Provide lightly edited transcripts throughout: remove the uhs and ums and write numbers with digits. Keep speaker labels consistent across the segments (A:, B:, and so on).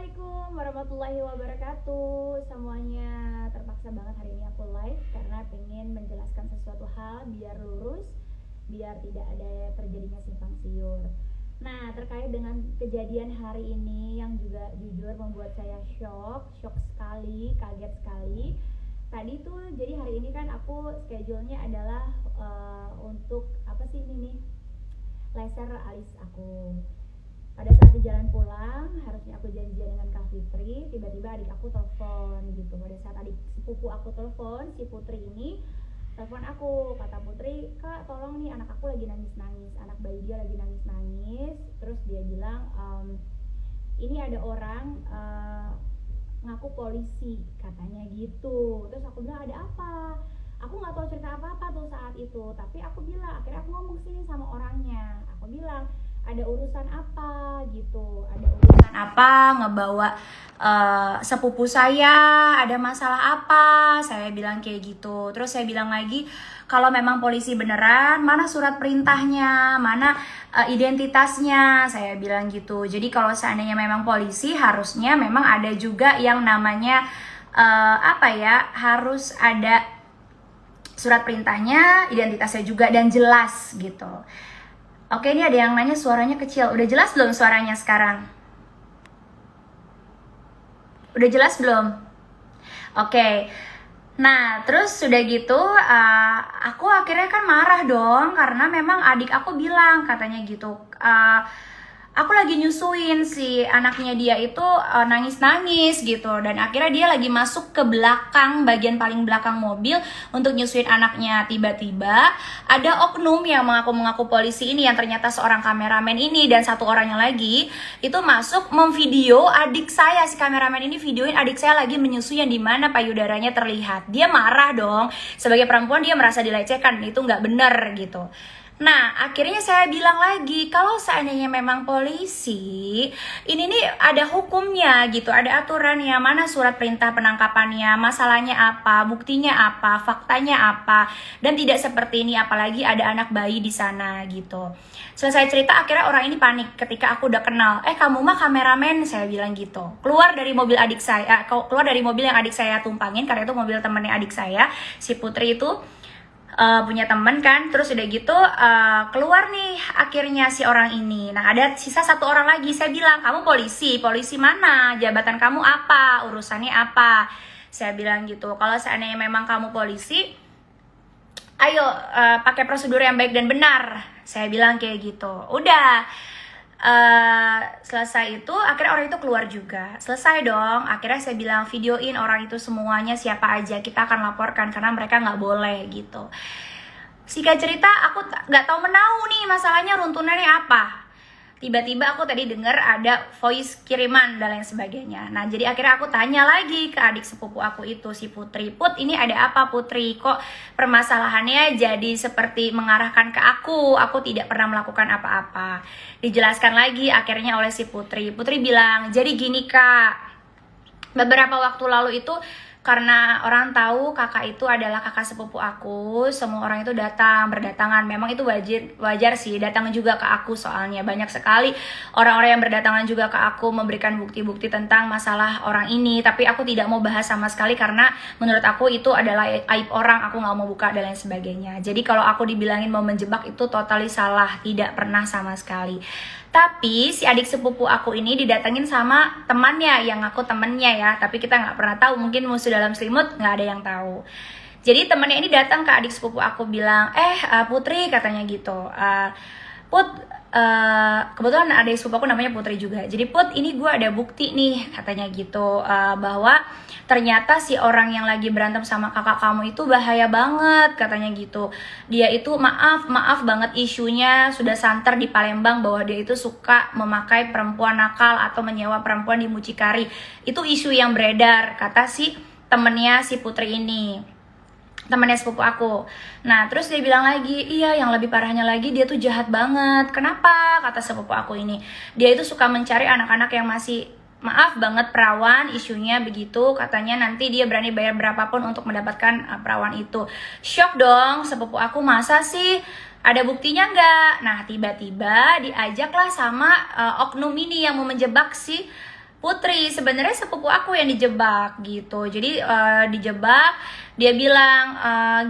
A: Assalamualaikum warahmatullahi wabarakatuh. Semuanya, terpaksa banget hari ini aku live karena pengen menjelaskan sesuatu hal biar lurus, biar tidak ada terjadinya simpang siur. Nah, terkait dengan kejadian hari ini yang juga jujur membuat saya shock sekali, kaget sekali. Tadi tuh jadi hari ini kan aku schedule-nya adalah untuk apa sih ini nih? Laser alis aku. Pada saat di jalan pulang, harusnya aku janjian dengan Kak Fitri, tiba-tiba adik aku telepon gitu. Pada saat adik sepupu aku telepon, si Putri ini telepon aku, kata Putri, "Kak, tolong nih, anak aku lagi nangis-nangis, anak bayi dia lagi nangis-nangis." Terus dia bilang, "Ini ada orang ngaku polisi," katanya gitu. Terus aku bilang, "Ada apa?" Aku nggak tahu cerita apa-apa tuh saat itu, tapi aku bilang, akhirnya aku ngomong sini sama orangnya. Aku bilang, ada urusan apa gitu, ada urusan apa ngebawa sepupu saya, ada masalah apa, saya bilang kayak gitu. Terus saya bilang lagi, kalau memang polisi beneran, mana surat perintahnya, mana identitasnya, saya bilang gitu. Jadi kalau seandainya memang polisi, harusnya memang ada juga yang namanya harus ada surat perintahnya, identitasnya juga, dan jelas gitu. Oke, ini ada yang nanya suaranya kecil. Udah jelas belum suaranya sekarang? Udah jelas belum? Oke. Nah, terus sudah gitu, aku akhirnya kan marah dong, karena memang adik aku bilang, katanya gitu, aku lagi nyusuin si anaknya dia itu nangis-nangis gitu, dan akhirnya dia lagi masuk ke belakang, bagian paling belakang mobil untuk nyusuin anaknya. Tiba-tiba ada oknum yang mengaku polisi ini, yang ternyata seorang kameramen ini, dan satu orangnya lagi itu masuk memvideo adik saya. Si kameramen ini videoin adik saya lagi menyusui yang dimana payudaranya terlihat. Dia marah dong, sebagai perempuan dia merasa dilecehkan, itu nggak bener gitu. Nah, akhirnya saya bilang lagi, kalau seandainya memang polisi, ini nih ada hukumnya gitu, ada aturannya, mana surat perintah penangkapannya, masalahnya apa, buktinya apa, faktanya apa, dan tidak seperti ini, apalagi ada anak bayi di sana gitu. Selesai cerita, akhirnya orang ini panik ketika aku udah kenal, kamu mah kameramen, saya bilang gitu. Keluar dari mobil adik saya, keluar dari mobil yang adik saya tumpangin, karena itu mobil temennya adik saya, si Putri itu punya temen kan. Terus udah gitu keluar nih akhirnya si orang ini. Nah, ada sisa satu orang lagi. Saya bilang, "Kamu polisi mana? Jabatan kamu apa? Urusannya apa?" Saya bilang gitu. "Kalau seandainya memang kamu polisi, ayo pakai prosedur yang baik dan benar." Saya bilang kayak gitu. Udah selesai itu, akhirnya orang itu keluar juga. Selesai dong, akhirnya saya bilang, videoin orang itu semuanya, siapa aja, kita akan laporkan karena mereka nggak boleh gitu. Singkat cerita, aku nggak tahu menau nih masalahnya runtunannya apa. Tiba-tiba aku tadi dengar ada voice kiriman dan lain sebagainya. Nah, jadi akhirnya aku tanya lagi ke adik sepupu aku itu, si Putri. "Put, ini ada apa Putri? Kok permasalahannya jadi seperti mengarahkan ke aku? Aku tidak pernah melakukan apa-apa." Dijelaskan lagi akhirnya oleh si Putri. Putri bilang, "Jadi gini Kak, beberapa waktu lalu itu karena orang tahu kakak itu adalah kakak sepupu aku, semua orang itu berdatangan. Memang itu wajar sih, datang juga ke aku, soalnya banyak sekali orang-orang yang berdatangan juga ke aku memberikan bukti-bukti tentang masalah orang ini. Tapi aku tidak mau bahas sama sekali karena menurut aku itu adalah aib orang, aku nggak mau buka dan lain sebagainya. Jadi kalau aku dibilangin mau menjebak itu totally salah, tidak pernah sama sekali." Tapi si adik sepupu aku ini didatengin sama temannya, yang aku temennya ya, tapi kita nggak pernah tahu, mungkin musuh dalam selimut, nggak ada yang tahu. Jadi temannya ini datang ke adik sepupu aku, bilang, Putri, katanya gitu, "Put, kebetulan adik sepupu aku namanya Putri juga. Jadi Put, ini gue ada bukti nih," katanya gitu, bahwa ternyata si orang yang lagi berantem sama kakak kamu itu bahaya banget, katanya gitu. Dia itu maaf banget, isunya sudah santer di Palembang bahwa dia itu suka memakai perempuan nakal atau menyewa perempuan di mucikari. Itu isu yang beredar, kata si temennya si Putri ini, temannya sepupu aku. Nah, terus dia bilang lagi, "Iya, yang lebih parahnya lagi, dia tuh jahat banget." "Kenapa?" kata sepupu aku ini. "Dia itu suka mencari anak-anak yang masih, maaf banget, perawan, isunya begitu, katanya nanti dia berani bayar berapapun untuk mendapatkan perawan itu." Shock dong sepupu aku, masa sih, ada buktinya nggak? Nah, tiba-tiba diajaklah sama oknum ini yang mau menjebak si Putri, sebenarnya sepupu aku yang dijebak gitu. Jadi dijebak, dia bilang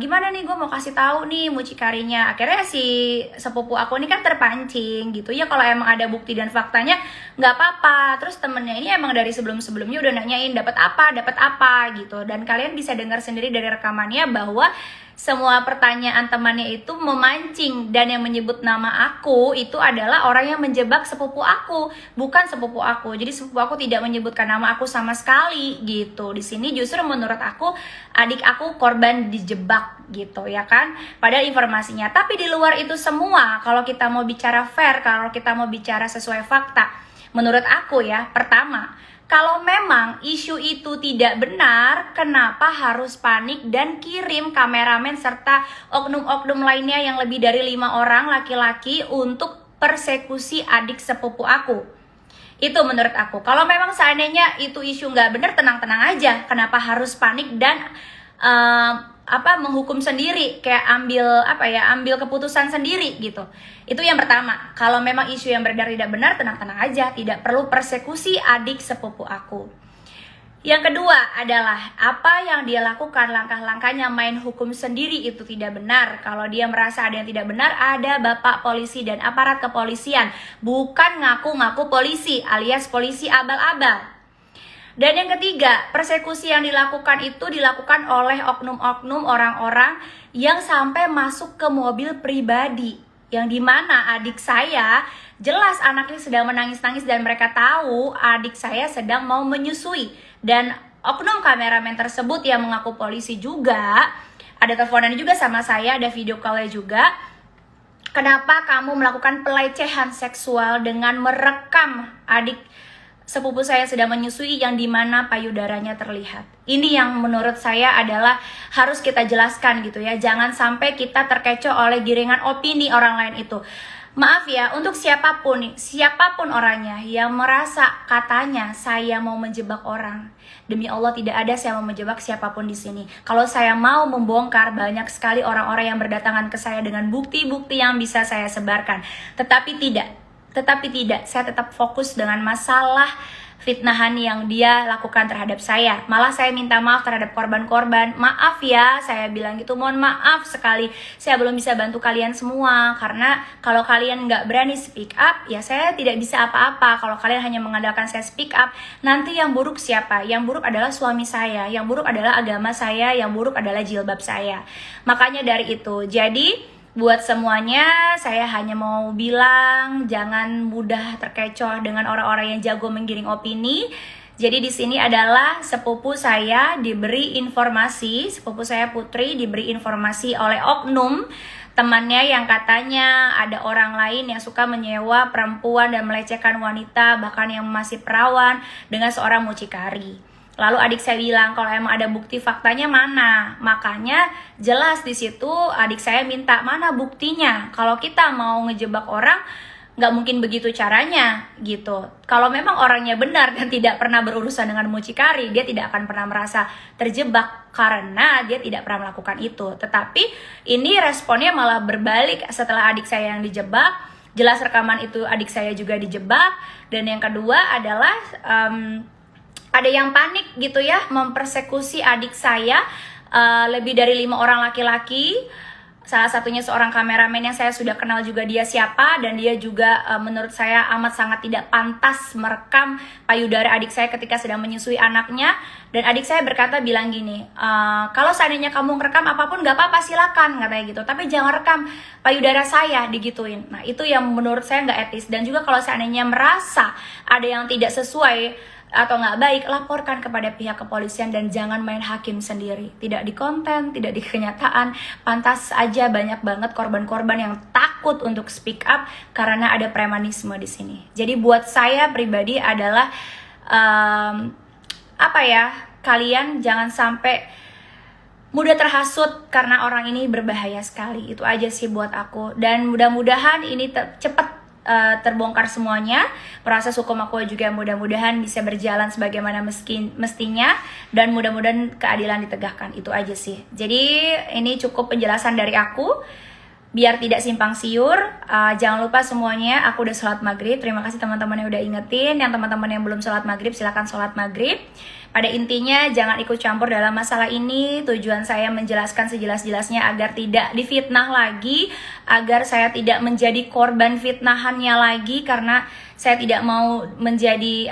A: gimana nih, gue mau kasih tahu nih mucikarinya. Akhirnya si sepupu aku ini kan terpancing gitu ya, kalau emang ada bukti dan faktanya nggak apa-apa. Terus temennya ini emang dari sebelum-sebelumnya udah nanyain dapat apa gitu. Dan kalian bisa dengar sendiri dari rekamannya bahwa semua pertanyaan temannya itu memancing, dan yang menyebut nama aku itu adalah orang yang menjebak sepupu aku, bukan sepupu aku. Jadi sepupu aku tidak menyebutkan nama aku sama sekali gitu. Di sini justru menurut aku adik aku korban dijebak gitu ya kan. Padahal informasinya. Tapi di luar itu semua, kalau kita mau bicara fair, kalau kita mau bicara sesuai fakta, menurut aku ya, pertama, kalau memang isu itu tidak benar, kenapa harus panik dan kirim kameramen serta oknum-oknum lainnya yang lebih dari 5 orang laki-laki untuk persekusi adik sepupu aku? Itu menurut aku. Kalau memang seandainya itu isu nggak benar, tenang-tenang aja. Kenapa harus panik dan menghukum sendiri, kayak ambil keputusan sendiri gitu. Itu yang pertama. Kalau memang isu yang beredar tidak benar, tenang-tenang aja, tidak perlu persekusi adik sepupu aku. Yang kedua adalah apa yang dia lakukan, langkah-langkahnya main hukum sendiri itu tidak benar. Kalau dia merasa ada yang tidak benar, ada bapak polisi dan aparat kepolisian, bukan ngaku-ngaku polisi alias polisi abal-abal. Dan yang ketiga, persekusi yang dilakukan itu dilakukan oleh oknum-oknum orang-orang yang sampai masuk ke mobil pribadi, yang dimana adik saya jelas anaknya sedang menangis-nangis dan mereka tahu adik saya sedang mau menyusui. Dan oknum kameramen tersebut yang mengaku polisi juga ada teleponan juga sama saya, ada video call-nya juga. Kenapa kamu melakukan pelecehan seksual dengan merekam adik sepupu saya sedang menyusui yang dimana payudaranya terlihat? Ini yang menurut saya adalah harus kita jelaskan gitu ya. Jangan sampai kita terkecoh oleh giringan opini orang lain itu. Maaf ya, untuk siapapun orangnya yang merasa katanya saya mau menjebak orang, demi Allah tidak ada saya mau menjebak siapapun di sini. Kalau saya mau membongkar, banyak sekali orang-orang yang berdatangan ke saya dengan bukti-bukti yang bisa saya sebarkan. Tetapi tidak, saya tetap fokus dengan masalah fitnahan yang dia lakukan terhadap saya. Malah saya minta maaf terhadap korban-korban. Maaf ya, saya bilang gitu, mohon maaf sekali, saya belum bisa bantu kalian semua. Karena kalau kalian nggak berani speak up, ya saya tidak bisa apa-apa. Kalau kalian hanya mengandalkan saya speak up, nanti yang buruk siapa? Yang buruk adalah suami saya, yang buruk adalah agama saya, yang buruk adalah jilbab saya. Makanya dari itu, jadi buat semuanya, saya hanya mau bilang jangan mudah terkecoh dengan orang-orang yang jago menggiring opini. Jadi di sini adalah sepupu saya diberi informasi, sepupu saya Putri diberi informasi oleh oknum temannya yang katanya ada orang lain yang suka menyewa perempuan dan melecehkan wanita, bahkan yang masih perawan, dengan seorang mucikari. Lalu adik saya bilang, kalau emang ada bukti faktanya mana? Makanya jelas di situ adik saya minta mana buktinya. Kalau kita mau ngejebak orang, nggak mungkin begitu caranya gitu. Kalau memang orangnya benar dan tidak pernah berurusan dengan mucikari, dia tidak akan pernah merasa terjebak karena dia tidak pernah melakukan itu. Tetapi ini responnya malah berbalik setelah adik saya yang dijebak. Jelas rekaman itu adik saya juga dijebak. Dan yang kedua adalah ada yang panik gitu ya, mempersekusi adik saya, lebih dari 5 orang laki-laki. Salah satunya seorang kameramen yang saya sudah kenal juga dia siapa, dan dia juga menurut saya amat sangat tidak pantas merekam payudara adik saya ketika sedang menyusui anaknya. Dan adik saya bilang gini, kalau seandainya kamu ngerekam apapun gak apa-apa, silakan, katanya gitu, tapi jangan rekam payudara saya, digituin. Nah itu yang menurut saya gak etis. Dan juga kalau seandainya merasa ada yang tidak sesuai atau nggak baik, laporkan kepada pihak kepolisian dan jangan main hakim sendiri. Tidak di konten, tidak di kenyataan. Pantas aja banyak banget korban-korban yang takut untuk speak up karena ada premanisme di sini. Jadi buat saya pribadi adalah kalian jangan sampai mudah terhasut karena orang ini berbahaya sekali. Itu aja sih buat aku. Dan mudah-mudahan ini cepat terbongkar semuanya. Proses hukum aku juga mudah-mudahan bisa berjalan sebagaimana mestinya, dan mudah-mudahan keadilan ditegakkan. Itu aja sih. Jadi ini cukup penjelasan dari aku. biar tidak simpang siur. Jangan lupa semuanya, aku udah sholat maghrib. Terima kasih teman-teman yang udah ingetin. Yang teman-teman yang belum sholat maghrib, silakan sholat maghrib. Pada intinya jangan ikut campur dalam masalah ini. Tujuan saya menjelaskan sejelas-jelasnya agar tidak difitnah lagi, agar saya tidak menjadi korban fitnahannya lagi, karena saya tidak mau menjadi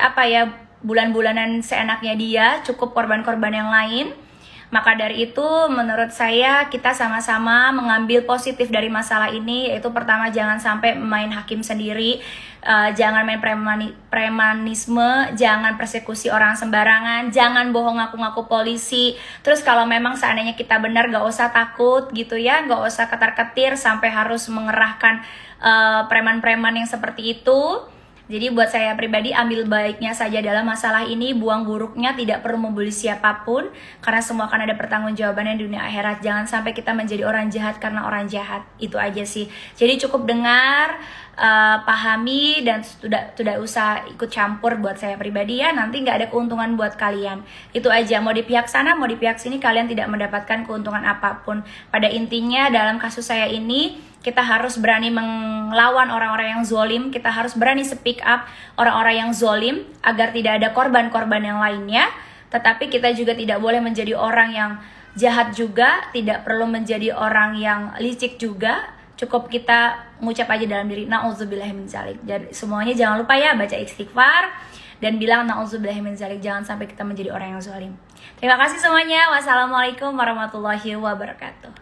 A: bulan-bulanan seenaknya dia, cukup korban-korban yang lain. Maka dari itu menurut saya kita sama-sama mengambil positif dari masalah ini, yaitu pertama, jangan sampai main hakim sendiri, jangan main premanisme, jangan persekusi orang sembarangan, jangan bohong ngaku-ngaku polisi. Terus kalau memang seandainya kita benar, gak usah takut gitu ya, gak usah ketar-ketir sampai harus mengerahkan preman-preman yang seperti itu. Jadi buat saya pribadi, ambil baiknya saja dalam masalah ini, buang buruknya, tidak perlu membuli siapapun, karena semua akan ada pertanggungjawabannya di dunia akhirat. Jangan sampai kita menjadi orang jahat karena orang jahat. Itu aja sih. Jadi cukup dengar, pahami, dan tidak usah ikut campur buat saya pribadi ya. Nanti nggak ada keuntungan buat kalian. Itu aja, mau di pihak sana, mau di pihak sini, kalian tidak mendapatkan keuntungan apapun. Pada intinya dalam kasus saya ini, kita harus berani melawan orang-orang yang zolim. Kita harus berani speak up orang-orang yang zolim agar tidak ada korban-korban yang lainnya. Tetapi kita juga tidak boleh menjadi orang yang jahat juga, tidak perlu menjadi orang yang licik juga. Cukup kita mengucap aja dalam diri, na'udzubillahi min dzalik. Jadi semuanya jangan lupa ya, baca istighfar dan bilang na'udzubillahi min dzalik. Jangan sampai kita menjadi orang yang zolim. Terima kasih semuanya. Wassalamualaikum warahmatullahi wabarakatuh.